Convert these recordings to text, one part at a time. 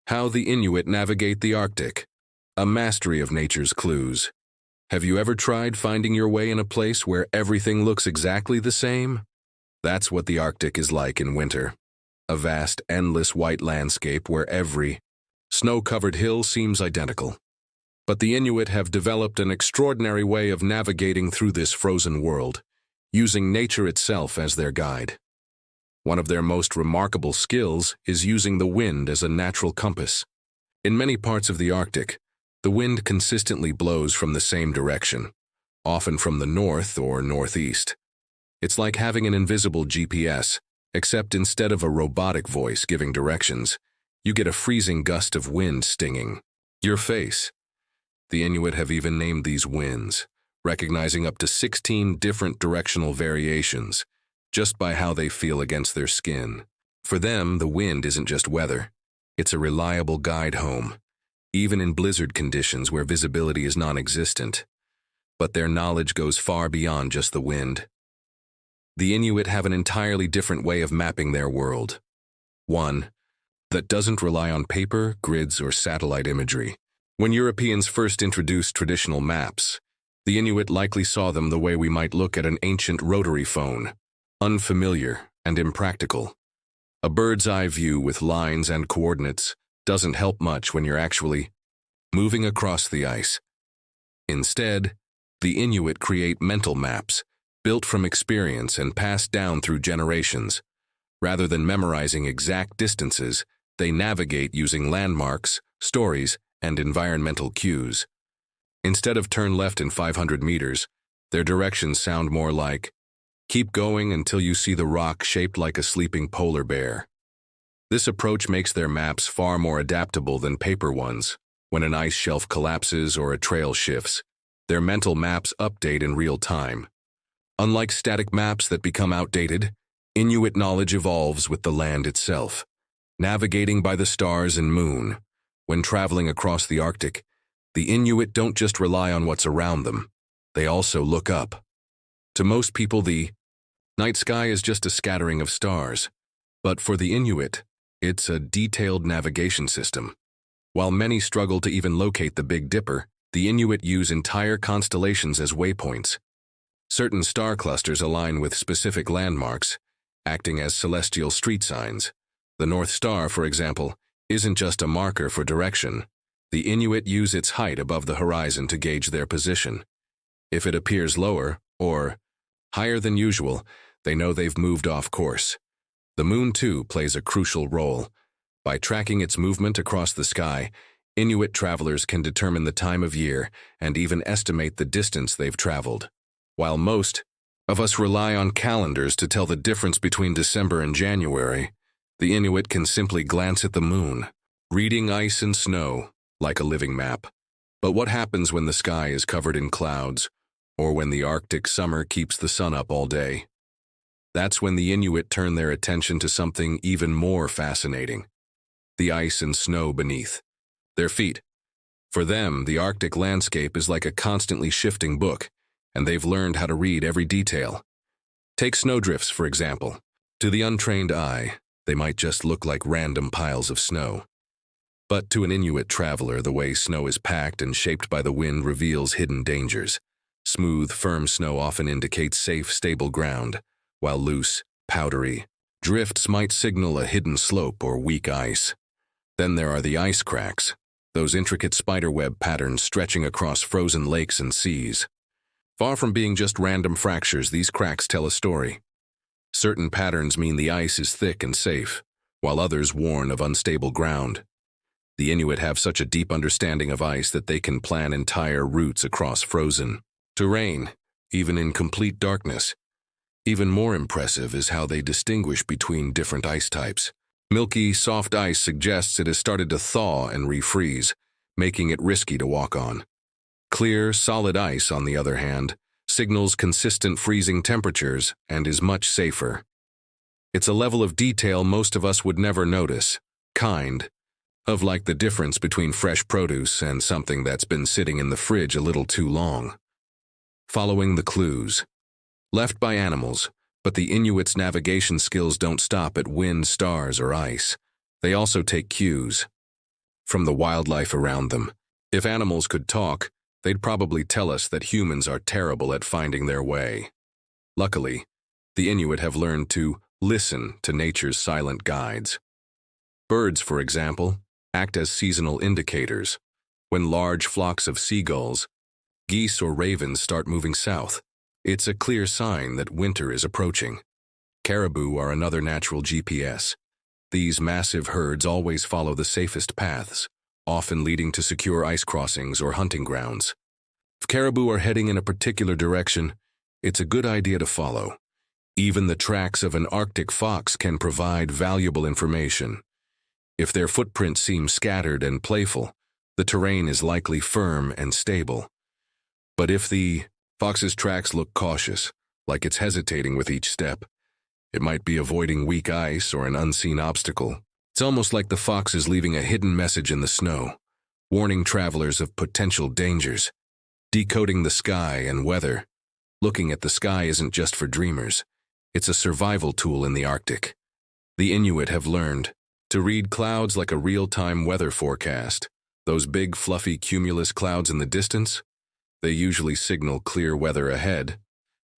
How the Inuit navigate the Arctic. A mastery of nature's clues. Have you ever tried finding your way in a place where everything looks exactly the same? That's what the Arctic is like in winter. A vast, endless white landscape where every snow-covered hill seems identical. But the Inuit have developed an extraordinary way of navigating through this frozen world, using nature itself as their guide. One of their most remarkable skills is using the wind as a natural compass. In many parts of the Arctic, the wind consistently blows from the same direction, often from the north or northeast. It's like having an invisible GPS, except instead of a robotic voice giving directions, you get a freezing gust of wind stinging your face. The Inuit have even named these winds, recognizing up to 16 different directional variations, just by how they feel against their skin. For them, the wind isn't just weather. It's a reliable guide home, even in blizzard conditions where visibility is non-existent. But their knowledge goes far beyond just the wind. The Inuit have an entirely different way of mapping their world. One that doesn't rely on paper, grids, or satellite imagery. When Europeans first introduced traditional maps, the Inuit likely saw them the way we might look at an ancient rotary phone, unfamiliar and impractical. A bird's-eye view with lines and coordinates doesn't help much when you're actually moving across the ice. Instead, the Inuit create mental maps, built from experience and passed down through generations. Rather than memorizing exact distances, they navigate using landmarks, stories, and environmental cues. Instead of turn left in 500 meters, their directions sound more like, keep going until you see the rock shaped like a sleeping polar bear. This approach makes their maps far more adaptable than paper ones. When an ice shelf collapses or a trail shifts, their mental maps update in real time. Unlike static maps that become outdated, Inuit knowledge evolves with the land itself, navigating by the stars and moon. When traveling across the Arctic, the Inuit don't just rely on what's around them, they also look up. To most people, the night sky is just a scattering of stars, but for the Inuit, it's a detailed navigation system. While many struggle to even locate the Big Dipper, the Inuit use entire constellations as waypoints. Certain star clusters align with specific landmarks, acting as celestial street signs. The North Star, for example, isn't just a marker for direction. The Inuit use its height above the horizon to gauge their position. If it appears lower, or higher than usual, they know they've moved off course. The moon, too, plays a crucial role. By tracking its movement across the sky, Inuit travelers can determine the time of year and even estimate the distance they've traveled. While most of us rely on calendars to tell the difference between December and January, the Inuit can simply glance at the moon, reading ice and snow like a living map. But what happens when the sky is covered in clouds, or when the Arctic summer keeps the sun up all day? That's when the Inuit turn their attention to something even more fascinating: the ice and snow beneath their feet. For them, the Arctic landscape is like a constantly shifting book, and they've learned how to read every detail. Take snowdrifts, for example. To the untrained eye, they might just look like random piles of snow. But to an Inuit traveler, the way snow is packed and shaped by the wind reveals hidden dangers. Smooth, firm snow often indicates safe, stable ground, while loose, powdery drifts might signal a hidden slope or weak ice. Then there are the ice cracks, those intricate spiderweb patterns stretching across frozen lakes and seas. Far from being just random fractures, these cracks tell a story. Certain patterns mean the ice is thick and safe, while others warn of unstable ground. The Inuit have such a deep understanding of ice that they can plan entire routes across frozen terrain, even in complete darkness. Even more impressive is how they distinguish between different ice types. Milky, soft ice suggests it has started to thaw and refreeze, making it risky to walk on. Clear, solid ice, on the other hand, signals consistent freezing temperatures and is much safer. It's a level of detail most of us would never notice, kind of like the difference between fresh produce and something that's been sitting in the fridge a little too long. Following the clues left by animals, but the Inuits' navigation skills don't stop at wind, stars, or ice. They also take cues. from the wildlife around them. If animals could talk, they'd probably tell us that humans are terrible at finding their way. Luckily, the Inuit have learned to listen to nature's silent guides. Birds, for example, act as seasonal indicators. When large flocks of seagulls, geese, or ravens start moving south, it's a clear sign that winter is approaching. Caribou are another natural GPS. These massive herds always follow the safest paths, often leading to secure ice crossings or hunting grounds. If caribou are heading in a particular direction, it's a good idea to follow. Even the tracks of an Arctic fox can provide valuable information. If their footprints seem scattered and playful, the terrain is likely firm and stable. But if the fox's tracks look cautious, like it's hesitating with each step, it might be avoiding weak ice or an unseen obstacle. It's almost like the fox is leaving a hidden message in the snow, warning travelers of potential dangers. Decoding the sky and weather. Looking at the sky isn't just for dreamers. It's a survival tool in the Arctic. The Inuit have learned to read clouds like a real-time weather forecast. Those big, fluffy cumulus clouds in the distance, they usually signal clear weather ahead.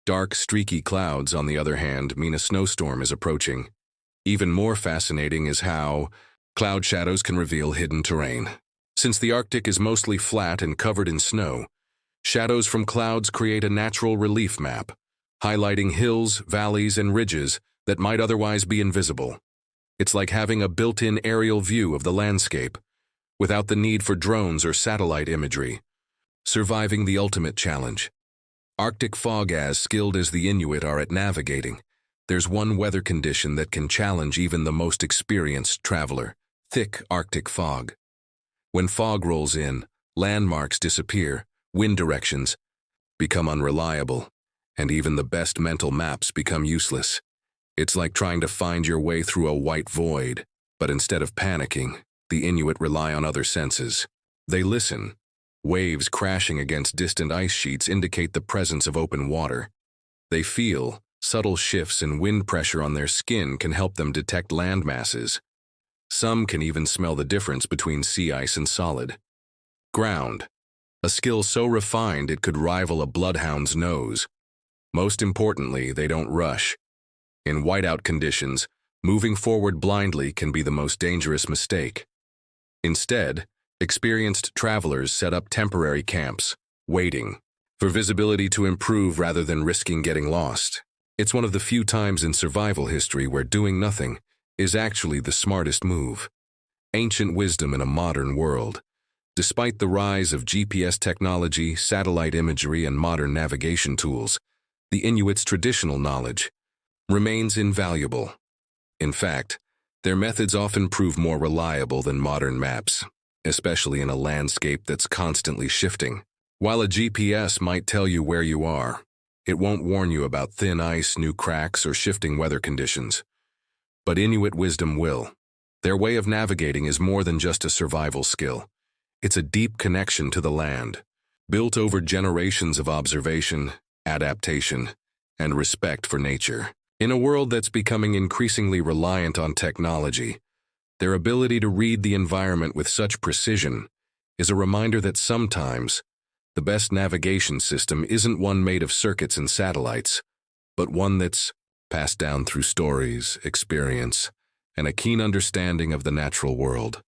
Dark, streaky clouds, on the other hand, mean a snowstorm is approaching. Even more fascinating is how cloud shadows can reveal hidden terrain. Since the Arctic is mostly flat and covered in snow, shadows from clouds create a natural relief map, highlighting hills, valleys, and ridges that might otherwise be invisible. It's like having a built-in aerial view of the landscape, without the need for drones or satellite imagery. Surviving the ultimate challenge. Arctic fog. As skilled as the Inuit are at navigating, there's one weather condition that can challenge even the most experienced traveler: thick Arctic fog. When fog rolls in, landmarks disappear, wind directions become unreliable, and even the best mental maps become useless. It's like trying to find your way through a white void, but instead of panicking, the Inuit rely on other senses. They listen. Waves crashing against distant ice sheets indicate the presence of open water. They feel subtle shifts in wind pressure on their skin can help them detect land masses. Some can even smell the difference between sea ice and solid ground, a skill so refined it could rival a bloodhound's nose. Most importantly, they don't rush. In whiteout conditions, moving forward blindly can be the most dangerous mistake. Instead, experienced travelers set up temporary camps, waiting for visibility to improve rather than risking getting lost. It's one of the few times in survival history where doing nothing is actually the smartest move. Ancient wisdom in a modern world. Despite the rise of GPS technology, satellite imagery, and modern navigation tools, the Inuits' traditional knowledge remains invaluable. In fact, their methods often prove more reliable than modern maps, especially in a landscape that's constantly shifting. While a GPS might tell you where you are, it won't warn you about thin ice, new cracks, or shifting weather conditions. But Inuit wisdom will. Their way of navigating is more than just a survival skill. It's a deep connection to the land, built over generations of observation, adaptation, and respect for nature. In a world that's becoming increasingly reliant on technology, their ability to read the environment with such precision is a reminder that sometimes the best navigation system isn't one made of circuits and satellites, but one that's passed down through stories, experience, and a keen understanding of the natural world.